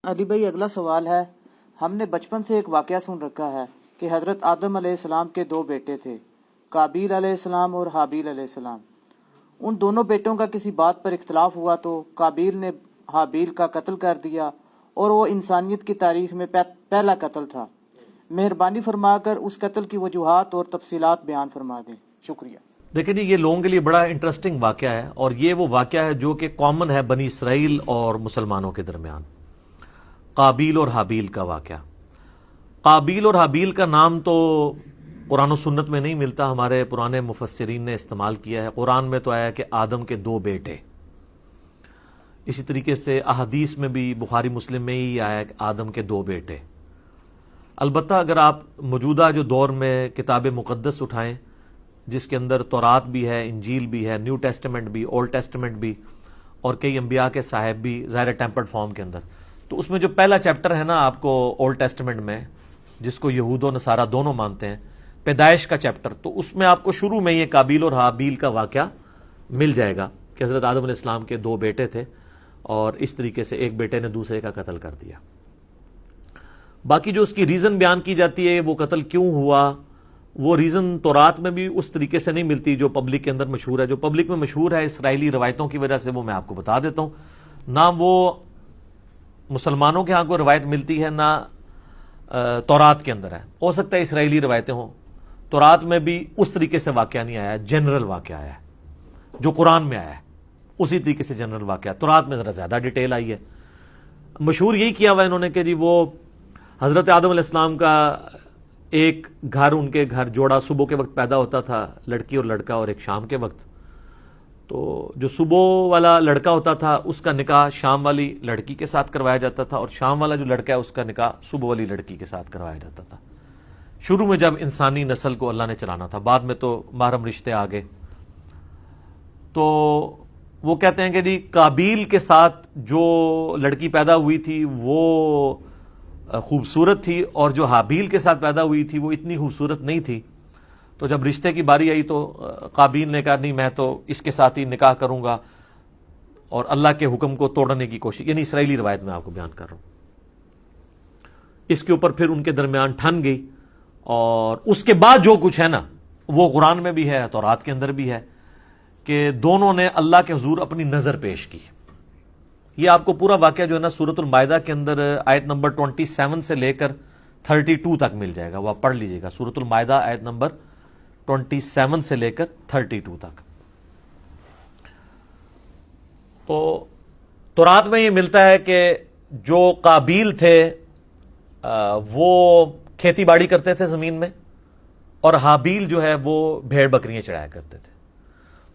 علی بھائی اگلا سوال ہے، ہم نے بچپن سے ایک واقعہ سن رکھا ہے کہ حضرت آدم علیہ السلام کے دو بیٹے تھے، قابیل علیہ السلام اور حابیل علیہ السلام۔ ان دونوں بیٹوں کا کسی بات پر اختلاف ہوا تو قابیل نے حابیل کا قتل کر دیا اور وہ انسانیت کی تاریخ میں پہلا قتل تھا۔ مہربانی فرما کر اس قتل کی وجوہات اور تفصیلات بیان فرما دیں، شکریہ۔ دیکھیں جی، یہ لوگوں کے لیے بڑا انٹرسٹنگ واقعہ ہے، اور یہ وہ واقعہ ہے جو کہ کامن ہے بنی اسرائیل اور مسلمانوں کے درمیان۔ قابیل اور حابیل کا واقعہ۔ قابیل اور حابیل کا نام تو قرآن و سنت میں نہیں ملتا، ہمارے پرانے مفسرین نے استعمال کیا ہے۔ قرآن میں تو آیا کہ آدم کے دو بیٹے، اسی طریقے سے احادیث میں بھی بخاری مسلم میں ہی آیا کہ آدم کے دو بیٹے۔ البتہ اگر آپ موجودہ جو دور میں کتاب مقدس اٹھائیں، جس کے اندر تورات بھی ہے، انجیل بھی ہے، نیو ٹیسٹمنٹ بھی، اولڈ ٹیسٹمنٹ بھی، اور کئی انبیاء کے صاحب بھی ظاہر ٹیمپرڈ فارم کے اندر، تو اس میں جو پہلا چیپٹر ہے نا آپ کو اولڈ ٹیسٹمنٹ میں، جس کو یہود و نصارہ دونوں مانتے ہیں، پیدائش کا چیپٹر، تو اس میں آپ کو شروع میں یہ قابیل اور حابیل کا واقعہ مل جائے گا کہ حضرت آدم علیہ السلام کے دو بیٹے تھے، اور اس طریقے سے ایک بیٹے نے دوسرے کا قتل کر دیا۔ باقی جو اس کی ریزن بیان کی جاتی ہے وہ قتل کیوں ہوا، وہ ریزن تورات میں بھی اس طریقے سے نہیں ملتی جو پبلک کے اندر مشہور ہے۔ جو پبلک میں مشہور ہے اسرائیلی روایتوں کی وجہ سے، وہ میں آپ کو بتا دیتا ہوں۔ نہ وہ مسلمانوں کے ہاں کوئی روایت ملتی ہے، نہ تورات کے اندر ہے۔ ہو سکتا ہے اسرائیلی روایتیں ہوں، تورات میں بھی اس طریقے سے واقعہ نہیں آیا، جنرل واقعہ آیا ہے جو قرآن میں آیا ہے، اسی طریقے سے جنرل واقعہ۔ تورات میں ذرا زیادہ ڈیٹیل آئی ہے۔ مشہور یہی کیا ہوا انہوں نے کہ جی وہ حضرت آدم علیہ السلام کا ایک گھر، ان کے گھر جوڑا صبح کے وقت پیدا ہوتا تھا، لڑکی اور لڑکا، اور ایک شام کے وقت۔ تو جو صبح والا لڑکا ہوتا تھا اس کا نکاح شام والی لڑکی کے ساتھ کروایا جاتا تھا، اور شام والا جو لڑکا ہے اس کا نکاح صبح والی لڑکی کے ساتھ کروایا جاتا تھا۔ شروع میں جب انسانی نسل کو اللہ نے چلانا تھا، بعد میں تو محرم رشتے آ گئے۔ تو وہ کہتے ہیں کہ جی قابیل کے ساتھ جو لڑکی پیدا ہوئی تھی وہ خوبصورت تھی، اور جو حابیل کے ساتھ پیدا ہوئی تھی وہ اتنی خوبصورت نہیں تھی۔ تو جب رشتے کی باری آئی تو قابیل نے کہا نہیں، میں تو اس کے ساتھ ہی نکاح کروں گا، اور اللہ کے حکم کو توڑنے کی کوشش، یعنی اسرائیلی روایت میں آپ کو بیان کر رہا ہوں۔ اس کے اوپر پھر ان کے درمیان ٹھن گئی، اور اس کے بعد جو کچھ ہے نا وہ قرآن میں بھی ہے، تورات کے اندر بھی ہے، کہ دونوں نے اللہ کے حضور اپنی نظر پیش کی۔ یہ آپ کو پورا واقعہ جو ہے نا سورۃ المائدہ کے اندر آیت نمبر 27 سے لے کر 32 تک مل جائے گا، وہ آپ پڑھ لیجئے گا۔ سورۃ المائدہ آیت نمبر 27 سے لے کر 32 تک۔ تو تورات میں یہ ملتا ہے کہ جو قابیل تھے وہ کھیتی باڑی کرتے تھے زمین میں، اور حابیل جو ہے وہ بھیڑ بکریاں چڑھایا کرتے تھے۔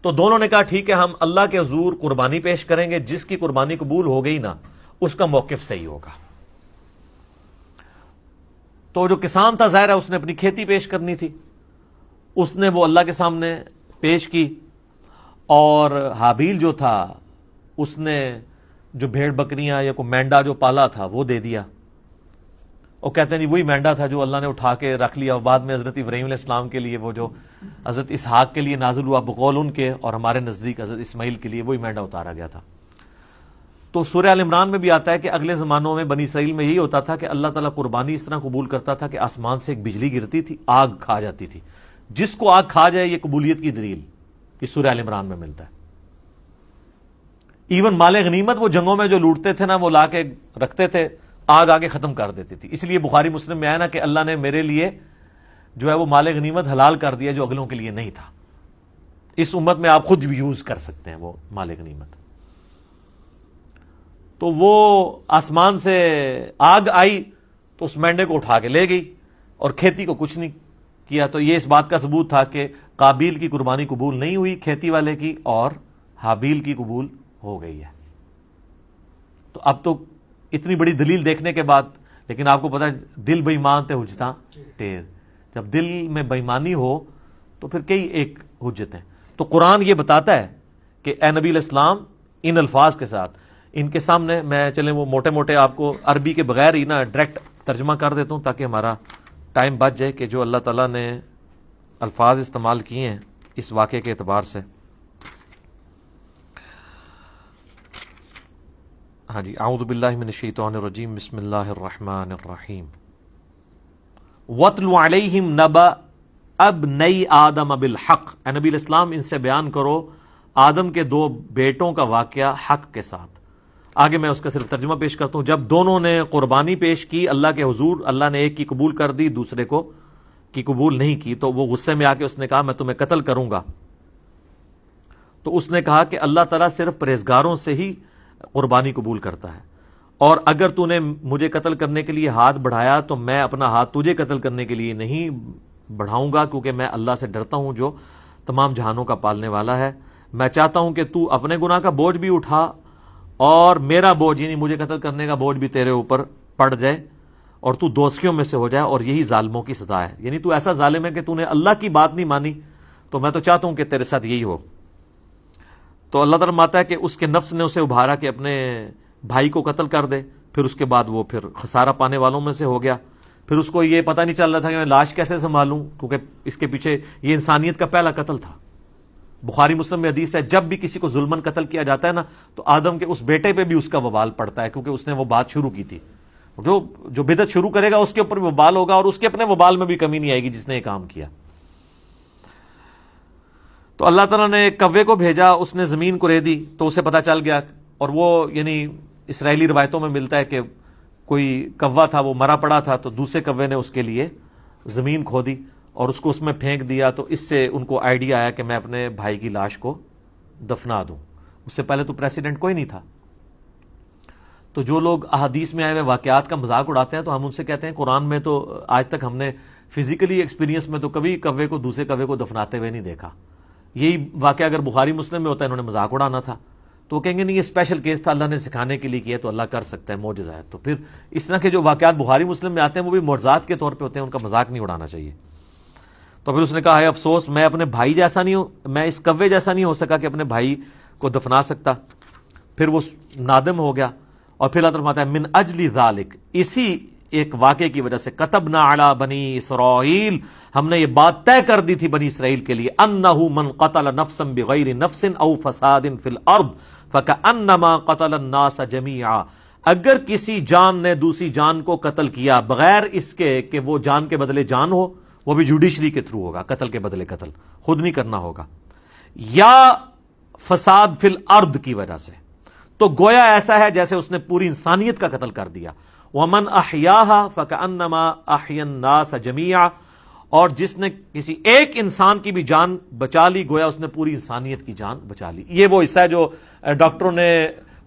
تو دونوں نے کہا ٹھیک ہے، ہم اللہ کے حضور قربانی پیش کریں گے، جس کی قربانی قبول ہو گئی نا اس کا موقف صحیح ہوگا۔ تو جو کسان تھا ظاہر ہے اس نے اپنی کھیتی پیش کرنی تھی، اس نے وہ اللہ کے سامنے پیش کی، اور حابیل جو تھا اس نے جو بھیڑ بکریاں یا کوئی مینڈا جو پالا تھا وہ دے دیا۔ وہ کہتے ہیں وہی مینڈا تھا جو اللہ نے اٹھا کے رکھ لیا، اور بعد میں حضرت ابراہیم علیہ السلام کے لیے وہ جو حضرت اسحاق کے لیے نازل ہوا بقول ان کے، اور ہمارے نزدیک حضرت اسماعیل کے لیے وہی مینڈا اتارا گیا تھا۔ تو سورہ آل عمران میں بھی آتا ہے کہ اگلے زمانوں میں بنی اسرائیل میں یہی ہوتا تھا کہ اللہ تعالیٰ قربانی اس طرح قبول کرتا تھا کہ آسمان سے ایک بجلی گرتی تھی، آگ کھا جاتی تھی۔ جس کو آگ کھا جائے یہ قبولیت کی دلیل، یہ سورہ آل عمران میں ملتا ہے۔ ایون مال غنیمت وہ جنگوں میں جو لوٹتے تھے نا، وہ لا کے رکھتے تھے، آگ آگے ختم کر دیتی تھی۔ اس لیے بخاری مسلم میں آیا نا کہ اللہ نے میرے لیے جو ہے وہ مال غنیمت حلال کر دیا جو اگلوں کے لیے نہیں تھا۔ اس امت میں آپ خود بھی یوز کر سکتے ہیں وہ مال غنیمت۔ تو وہ آسمان سے آگ آئی تو اس مینڈے کو اٹھا کے لے گئی، اور کھیتی کو کچھ نہیں کیا۔ تو یہ اس بات کا ثبوت تھا کہ قابیل کی قربانی قبول نہیں ہوئی کھیتی والے کی، اور حابیل کی قبول ہو گئی ہے۔ تو اب تو اتنی بڑی دلیل دیکھنے کے بعد، لیکن آپ کو پتا ہے دل بے ایمان تے حجتاں ٹیر، جب دل میں بے ایمانی ہو تو پھر کئی ایک حجتیں۔ تو قرآن یہ بتاتا ہے کہ اے نبی علیہ السلام ان الفاظ کے ساتھ، ان کے سامنے میں چلیں وہ موٹے موٹے آپ کو عربی کے بغیر ہی نا ڈائریکٹ ترجمہ کر دیتا ہوں تاکہ ہمارا ٹائم بچ جائے، کہ جو اللہ تعالیٰ نے الفاظ استعمال کیے ہیں اس واقعے کے اعتبار سے۔ ہاں جی، اعوذ باللہ من الشیطان الرجیم، بسم اللہ الرحمن الرحیم۔ وَاتْلُ عَلَيْهِمْ نَبَأَ ابْنَيْ آدَمَ بِالْحَقِّ، اے نبی علیہ السلام ان سے بیان کرو آدم کے دو بیٹوں کا واقعہ حق کے ساتھ۔ آگے میں اس کا صرف ترجمہ پیش کرتا ہوں۔ جب دونوں نے قربانی پیش کی اللہ کے حضور، اللہ نے ایک کی قبول کر دی، دوسرے کو کی قبول نہیں کی، تو وہ غصے میں آ کے اس نے کہا میں تمہیں قتل کروں گا۔ تو اس نے کہا کہ اللہ تعالیٰ صرف پرہیزگاروں سے ہی قربانی قبول کرتا ہے، اور اگر تو نے مجھے قتل کرنے کے لیے ہاتھ بڑھایا تو میں اپنا ہاتھ تجھے قتل کرنے کے لیے نہیں بڑھاؤں گا، کیونکہ میں اللہ سے ڈرتا ہوں جو تمام جہانوں کا پالنے والا ہے۔ میں چاہتا ہوں کہ تو اپنے گناہ کا بوجھ بھی اٹھا اور میرا بوجھ، یعنی مجھے قتل کرنے کا بوجھ بھی تیرے اوپر پڑ جائے اور تو دوزخیوں میں سے ہو جائے، اور یہی ظالموں کی سزا ہے۔ یعنی تو ایسا ظالم ہے کہ تو نے اللہ کی بات نہیں مانی، تو میں تو چاہتا ہوں کہ تیرے ساتھ یہی ہو۔ تو اللہ تعالیٰ ماتا ہے کہ اس کے نفس نے اسے ابھارا کہ اپنے بھائی کو قتل کر دے، پھر اس کے بعد وہ پھر خسارہ پانے والوں میں سے ہو گیا۔ پھر اس کو یہ پتہ نہیں چل رہا تھا کہ میں لاش کیسے سنبھالوں، کیونکہ اس کے پیچھے یہ انسانیت کا پہلا قتل تھا۔ بخاری مسلم میں حدیث ہے جب بھی کسی کو ظلمن قتل کیا جاتا ہے نا، تو آدم کے اس بیٹے پہ بھی اس کا وبال پڑتا ہے، کیونکہ اس نے وہ بات شروع کی تھی۔ جو بدعت شروع کرے گا اس کے اوپر بھی وبال ہوگا، اور اس کے اپنے وبال میں بھی کمی نہیں آئے گی جس نے یہ کام کیا۔ تو اللہ تعالیٰ نے ایک کوے کو بھیجا، اس نے زمین کو ریدی تو اسے پتہ چل گیا، اور وہ یعنی اسرائیلی روایتوں میں ملتا ہے کہ کوئی کوا تھا وہ مرا پڑا تھا، تو دوسرے کوے نے اس کے لیے زمین کھودی اور اس کو اس میں پھینک دیا، تو اس سے ان کو آئیڈیا آیا کہ میں اپنے بھائی کی لاش کو دفنا دوں۔ اس سے پہلے تو پریسیڈنٹ کوئی نہیں تھا۔ تو جو لوگ احادیث میں آئے ہوئے واقعات کا مذاق اڑاتے ہیں تو ہم ان سے کہتے ہیں قرآن میں تو آج تک ہم نے فزیکلی ایکسپیرینس میں تو کبھی کوے کو دوسرے کوے کو دفناتے ہوئے نہیں دیکھا۔ یہی واقعہ اگر بخاری مسلم میں ہوتا ہے، انہوں نے مذاق اڑانا تھا، تو وہ کہیں گے نہیں یہ اسپیشل کیس تھا، اللہ نے سکھانے کے لیے کیا تو اللہ کر سکتا ہے، معجزہ ہے۔ تو پھر اس طرح کے جو واقعات بخاری مسلم میں آتے ہیں وہ بھی معجزات کے طور پہ ہوتے ہیں، ان کا مذاق نہیں اڑانا چاہیے۔ تو پھر اس نے کہا ہے افسوس میں اپنے بھائی جیسا نہیں ہوں، میں اس کوے جیسا نہیں ہو سکا کہ اپنے بھائی کو دفنا سکتا۔ پھر وہ نادم ہو گیا، اور پھر اللہ تعالیٰ فرماتا ہے من اجل ذالک، اسی ایک واقعے کی وجہ سے کتبنا علی بنی اسرائیل، ہم نے یہ بات طے کر دی تھی بنی اسرائیل کے لیے، انہ من قتل نفسا بغیر نفس او فساد فی الارض فکأنما قتل الناس جمیعا، اگر کسی جان نے دوسری جان کو قتل کیا بغیر اس کے کہ وہ جان کے بدلے جان ہو، وہ بھی جوڈیشری کے تھرو ہوگا، قتل کے بدلے قتل خود نہیں کرنا ہوگا، یا فساد فی الارض کی وجہ سے، تو گویا ایسا ہے جیسے اس نے پوری انسانیت کا قتل کر دیا۔ وَمَنْ أَحْيَاهَا فَكَأَنَّمَا أَحْيَا النَّاسَ جَمِيعًا، اور جس نے کسی ایک انسان کی بھی جان بچا لی گویا اس نے پوری انسانیت کی جان بچا لی۔ یہ وہ حصہ ہے جو ڈاکٹروں نے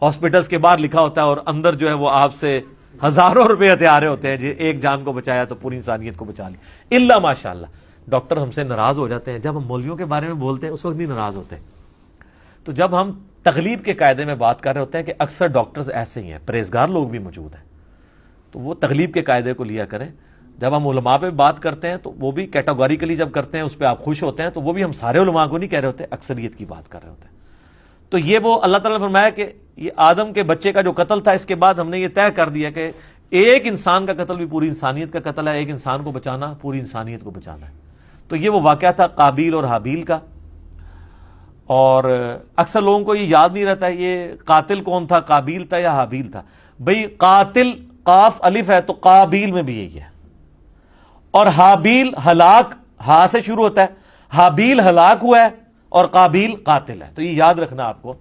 ہاسپٹلس کے باہر لکھا ہوتا ہے، اور اندر جو ہے وہ آپ سے ہزاروں روپے ہتھیارے ہوتے ہیں، جی ایک جان کو بچایا تو پوری انسانیت کو بچا لی۔ الا ماشاءاللہ ڈاکٹر ہم سے ناراض ہو جاتے ہیں جب ہم مولویوں کے بارے میں بولتے ہیں، اس وقت نہیں ناراض ہوتے۔ تو جب ہم تغلیب کے قاعدے میں بات کر رہے ہوتے ہیں کہ اکثر ڈاکٹرز ایسے ہی ہیں، پرہیزگار لوگ بھی موجود ہیں، تو وہ تغلیب کے قاعدے کو لیا کریں۔ جب ہم علماء پہ بات کرتے ہیں تو وہ بھی کیٹاگوریکلی جب کرتے ہیں اس پہ آپ خوش ہوتے ہیں، تو وہ بھی ہم سارے علماء کو نہیں کہہ رہے ہوتے، اکثریت کی بات کر رہے ہوتے ہیں۔ تو یہ وہ اللہ تعالیٰ نے فرمایا کہ یہ آدم کے بچے کا جو قتل تھا، اس کے بعد ہم نے یہ طے کر دیا کہ ایک انسان کا قتل بھی پوری انسانیت کا قتل ہے، ایک انسان کو بچانا پوری انسانیت کو بچانا ہے۔ تو یہ وہ واقعہ تھا قابیل اور حابیل کا، اور اکثر لوگوں کو یہ یاد نہیں رہتا ہے یہ قاتل کون تھا، قابیل تھا یا حابیل تھا۔ بھئی قاتل قاف الف ہے تو قابیل میں بھی یہی ہے، اور حابیل ہلاک ہا سے شروع ہوتا ہے، حابیل ہلاک ہوا ہے اور قابیل قاتل ہے۔ تو یہ یاد رکھنا آپ کو۔